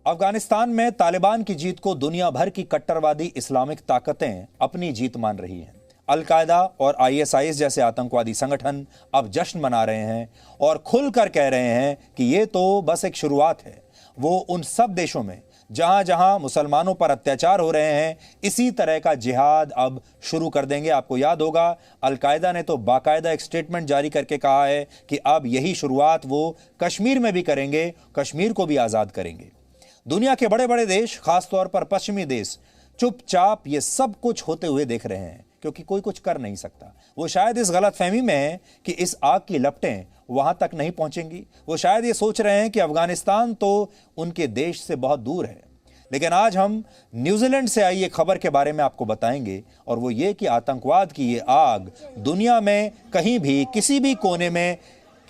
अफगानिस्तान में तालिबान की जीत को दुनिया भर की कट्टरवादी इस्लामिक ताकतें अपनी जीत मान रही हैं। अल-कायदा और आईएसआईएस जैसे आतंकवादी संगठन अब जश्न मना रहे हैं और खुलकर कह रहे हैं कि ये तो बस एक शुरुआत है। वो उन सब देशों में जहां जहां मुसलमानों पर अत्याचार हो रहे हैं, इसी तरह का जिहाद अब शुरू कर देंगे। आपको याद होगा, अल-कायदा ने तो बाकायदा एक स्टेटमेंट जारी करके कहा है कि अब यही शुरुआत वो कश्मीर में भी करेंगे, कश्मीर को भी आज़ाद करेंगे। दुनिया के बड़े बड़े देश, खासतौर पर पश्चिमी देश, चुपचाप ये सब कुछ होते हुए देख रहे हैं क्योंकि कोई कुछ कर नहीं सकता। वो शायद इस गलतफहमी में है कि इस आग की लपटें वहां तक नहीं पहुंचेंगी। वो शायद ये सोच रहे हैं कि अफगानिस्तान तो उनके देश से बहुत दूर है। लेकिन आज हम न्यूजीलैंड से आई एक खबर के बारे में आपको बताएंगे, और वो ये कि आतंकवाद की ये आग दुनिया में कहीं भी, किसी भी कोने में,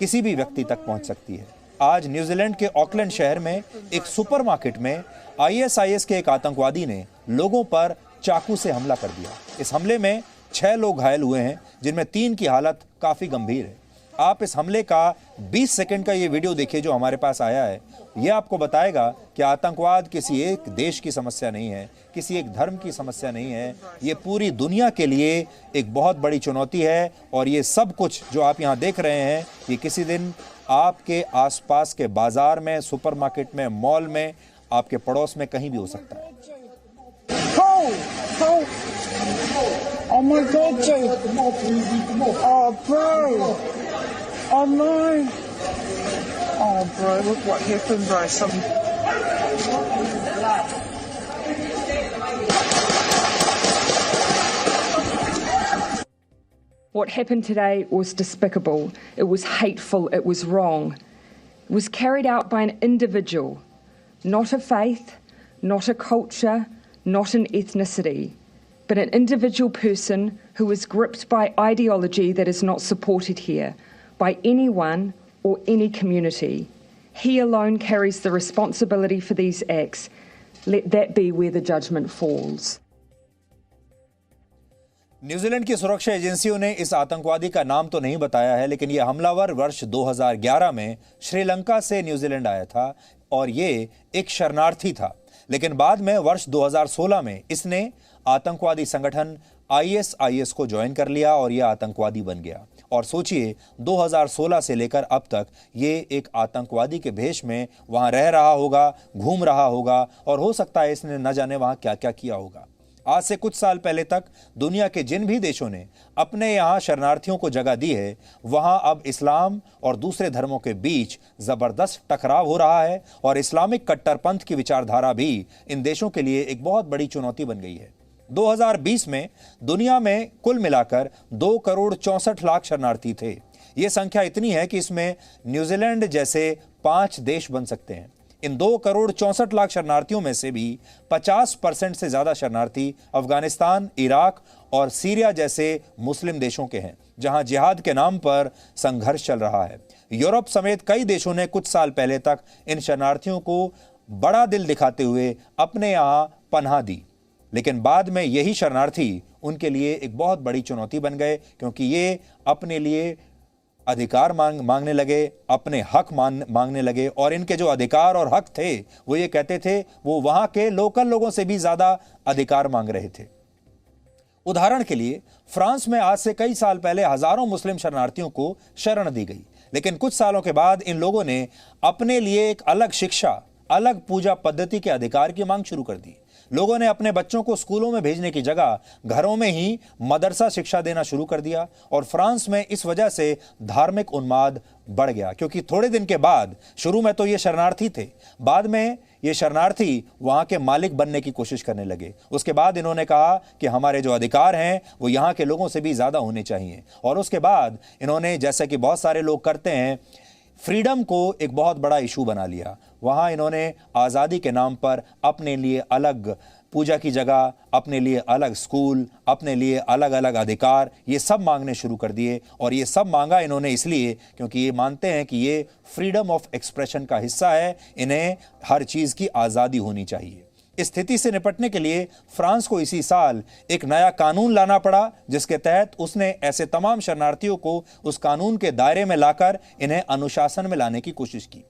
किसी भी व्यक्ति तक पहुंच सकती है। आज न्यूजीलैंड के ऑकलैंड शहर में एक सुपरमार्केट में आईएसआईएस के एक आतंकवादी ने लोगों पर चाकू से हमला कर दिया। इस हमले में 6 लोग घायल हुए हैं, जिनमें 3 की हालत काफी गंभीर है। आप इस हमले का 20 सेकंड का ये वीडियो देखिए जो हमारे पास आया है। ये आपको बताएगा कि आतंकवाद किसी एक देश की समस्या नहीं है, किसी एक धर्म की समस्या नहीं है। ये पूरी दुनिया के लिए एक बहुत बड़ी चुनौती है। और ये सब कुछ जो आप यहाँ देख रहे हैं, ये किसी दिन आपके आसपास के बाजार में, सुपरमार्केट में, मॉल में, आपके पड़ोस में कहीं भी हो सकता है। Oh my God, Jay. Oh, bro. Oh no. Oh, bro, look what happened, bro. What happened today was despicable. It was hateful. It was wrong. It was carried out by an individual, not a faith, not a culture, not an ethnicity, but an individual person who is gripped by ideology that is not supported here by anyone or any community. He alone carries the responsibility for these acts. Let that be where the judgment falls. New Zealand की सुरक्षा एजेंसियों ने इस आतंकवादी का नाम तो नहीं बताया है, लेकिन यह हमलावर वर्ष 2011 में श्रीलंका से न्यूजीलैंड आया था और ये एक शरणार्थी था। लेकिन बाद में वर्ष 2016 में इसने आतंकवादी संगठन आईएसआईएस को ज्वाइन कर लिया और यह आतंकवादी बन गया। और सोचिए, 2016 से लेकर अब तक ये एक आतंकवादी के भेष में वहां रह रहा होगा, घूम रहा होगा, और हो सकता है इसने न जाने वहां क्या क्या किया होगा। आज से कुछ साल पहले तक दुनिया के जिन भी देशों ने अपने यहाँ शरणार्थियों को जगह दी है, वहां अब इस्लाम और दूसरे धर्मों के बीच जबरदस्त टकराव हो रहा है और इस्लामिक कट्टरपंथ की विचारधारा भी इन देशों के लिए एक बहुत बड़ी चुनौती बन गई है। 2020 में दुनिया में कुल मिलाकर 2,64,00,000 शरणार्थी थे। ये संख्या इतनी है कि इसमें न्यूजीलैंड जैसे 5 देश बन सकते हैं। इन 2,64,00,000 शरणार्थियों में से भी 50% से ज्यादा शरणार्थी अफगानिस्तान, इराक और सीरिया जैसे मुस्लिम देशों के हैं, जहां जिहाद के नाम पर संघर्ष चल रहा है। यूरोप समेत कई देशों ने कुछ साल पहले तक इन शरणार्थियों को बड़ा दिल दिखाते हुए अपने यहां पनाह दी, लेकिन बाद में यही शरणार्थी उनके लिए एक बहुत बड़ी चुनौती बन गए, क्योंकि ये अपने लिए अधिकार मांगने लगे, अपने हक मांगने लगे। और इनके जो अधिकार और हक थे, वो ये कहते थे वो वहां के लोकल लोगों से भी ज्यादा अधिकार मांग रहे थे। उदाहरण के लिए, फ्रांस में आज से कई साल पहले हजारों मुस्लिम शरणार्थियों को शरण दी गई, लेकिन कुछ सालों के बाद इन लोगों ने अपने लिए एक अलग शिक्षा, अलग पूजा पद्धति के अधिकार की मांग शुरू कर दी। लोगों ने अपने बच्चों को स्कूलों में भेजने की जगह घरों में ही मदरसा शिक्षा देना शुरू कर दिया। और फ्रांस में इस वजह से धार्मिक उन्माद बढ़ गया, क्योंकि थोड़े दिन के बाद, शुरू में तो ये शरणार्थी थे, बाद में ये शरणार्थी वहां के मालिक बनने की कोशिश करने लगे। उसके बाद इन्होंने कहा कि हमारे जो अधिकार हैं वो यहाँ के लोगों से भी ज्यादा होने चाहिए। और उसके बाद इन्होंने, जैसा कि बहुत सारे लोग करते हैं, फ्रीडम को एक बहुत बड़ा इशू बना लिया। वहां इन्होंने आज़ादी के नाम पर अपने लिए अलग पूजा की जगह, अपने लिए अलग स्कूल, अपने लिए अलग अलग अधिकार, ये सब मांगने शुरू कर दिए। और ये सब मांगा इन्होंने इसलिए क्योंकि ये मानते हैं कि ये फ्रीडम ऑफ एक्सप्रेशन का हिस्सा है, इन्हें हर चीज़ की आज़ादी होनी चाहिए। इस स्थिति से निपटने के लिए फ्रांस को इसी साल एक नया कानून लाना पड़ा, जिसके तहत उसने ऐसे तमाम शरणार्थियों को उस कानून के दायरे में लाकर इन्हें अनुशासन में लाने की कोशिश की।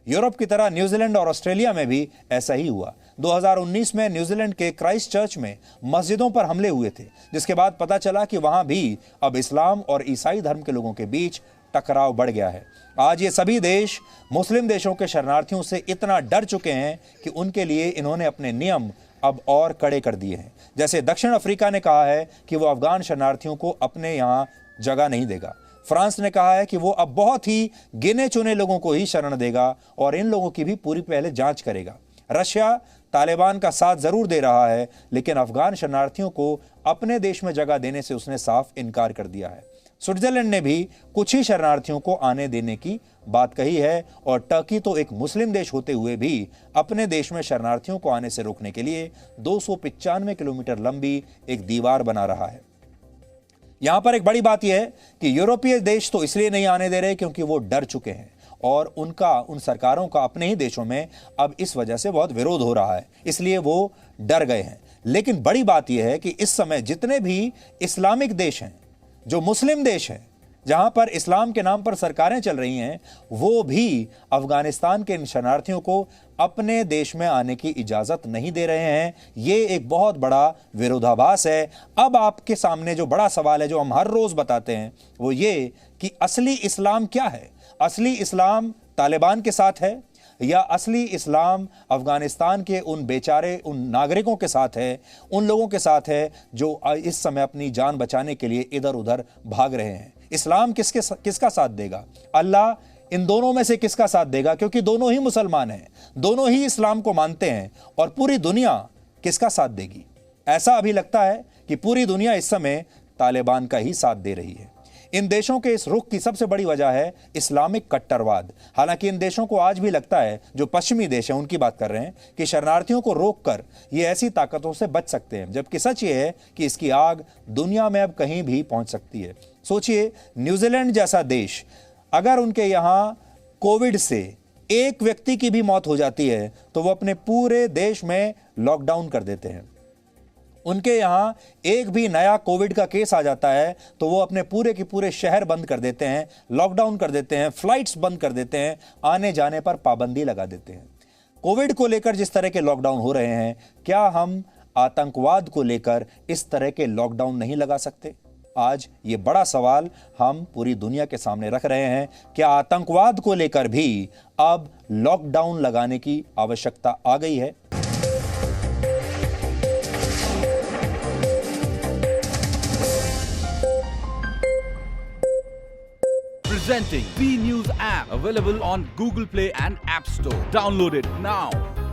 यूरोप की तरह न्यूजीलैंड और ऑस्ट्रेलिया में भी ऐसा ही हुआ। 2019 में न्यूजीलैंड के क्राइस्ट चर्च में मस्जिदों पर हमले हुए थे, जिसके बाद पता चला कि वहां भी अब इस्लाम और ईसाई धर्म के लोगों के बीच टकराव बढ़ गया है। आज ये सभी देश मुस्लिम देशों के शरणार्थियों से इतना डर चुके हैं कि उनके लिए इन्होंने अपने नियम अब और कड़े कर दिए हैं। जैसे दक्षिण अफ्रीका ने कहा है कि वो अफगान शरणार्थियों को अपने यहाँ जगह नहीं देगा। फ्रांस ने कहा है कि वो अब बहुत ही गिने चुने लोगों को ही शरण देगा और इन लोगों की भी पूरी पहले जांच करेगा। रशिया तालिबान का साथ जरूर दे रहा है, लेकिन अफगान शरणार्थियों को अपने देश में जगह देने से उसने साफ इनकार कर दिया है। स्विट्जरलैंड ने भी कुछ ही शरणार्थियों को आने देने की बात कही है और टर्की तो एक मुस्लिम देश होते हुए भी अपने देश में शरणार्थियों को आने से रोकने के लिए 295 किलोमीटर लंबी एक दीवार बना रहा है। यहां पर एक बड़ी बात यह है कि यूरोपीय देश तो इसलिए नहीं आने दे रहे क्योंकि वो डर चुके हैं और उन सरकारों का अपने ही देशों में अब इस वजह से बहुत विरोध हो रहा है, इसलिए वो डर गए हैं। लेकिन बड़ी बात यह है कि इस समय जितने भी इस्लामिक देश हैं, जो मुस्लिम देश हैं, जहां पर इस्लाम के नाम पर सरकारें चल रही हैं, वो भी अफगानिस्तान के इन शरणार्थियों को अपने देश में आने की इजाजत नहीं दे रहे हैं। ये एक बहुत बड़ा विरोधाभास है। अब आपके सामने जो बड़ा सवाल है, जो हम हर रोज बताते हैं, वो ये कि असली इस्लाम क्या है? असली इस्लाम तालिबान के साथ है या असली इस्लाम अफगानिस्तान के उन बेचारे उन नागरिकों के साथ है, उन लोगों के साथ है जो इस समय अपनी जान बचाने के लिए इधर उधर भाग रहे हैं? इस्लाम किसका साथ देगा? अल्लाह इन दोनों में से किसका साथ देगा? क्योंकि दोनों ही मुसलमान हैं, दोनों ही इस्लाम को मानते हैं। और पूरी दुनिया किसका साथ देगी? ऐसा अभी लगता है कि पूरी दुनिया इस समय तालिबान का ही साथ दे रही है। इन देशों के इस रुख की सबसे बड़ी वजह है इस्लामिक कट्टरवाद। हालांकि इन देशों को आज भी लगता है, जो पश्चिमी देश हैं उनकी बात कर रहे हैं, कि शरणार्थियों को रोककर ये ऐसी ताकतों से बच सकते हैं, जबकि सच ये है कि इसकी आग दुनिया में अब कहीं भी पहुंच सकती है। सोचिए, न्यूजीलैंड जैसा देश, अगर उनके यहां कोविड से एक व्यक्ति की भी मौत हो जाती है तो वो अपने पूरे देश में लॉकडाउन कर देते हैं। उनके यहां एक भी नया कोविड का केस आ जाता है तो वो अपने पूरे के पूरे शहर बंद कर देते हैं, लॉकडाउन कर देते हैं, फ्लाइट्स बंद कर देते हैं, आने जाने पर पाबंदी लगा देते हैं। कोविड को लेकर जिस तरह के लॉकडाउन हो रहे हैं, क्या हम आतंकवाद को लेकर इस तरह के लॉकडाउन नहीं लगा सकते? आज ये बड़ा सवाल हम पूरी दुनिया के सामने रख रहे हैं। क्या आतंकवाद को लेकर भी अब लॉकडाउन लगाने की आवश्यकता आ गई है? Presenting B News app, available on Google Play and App Store. Download it now.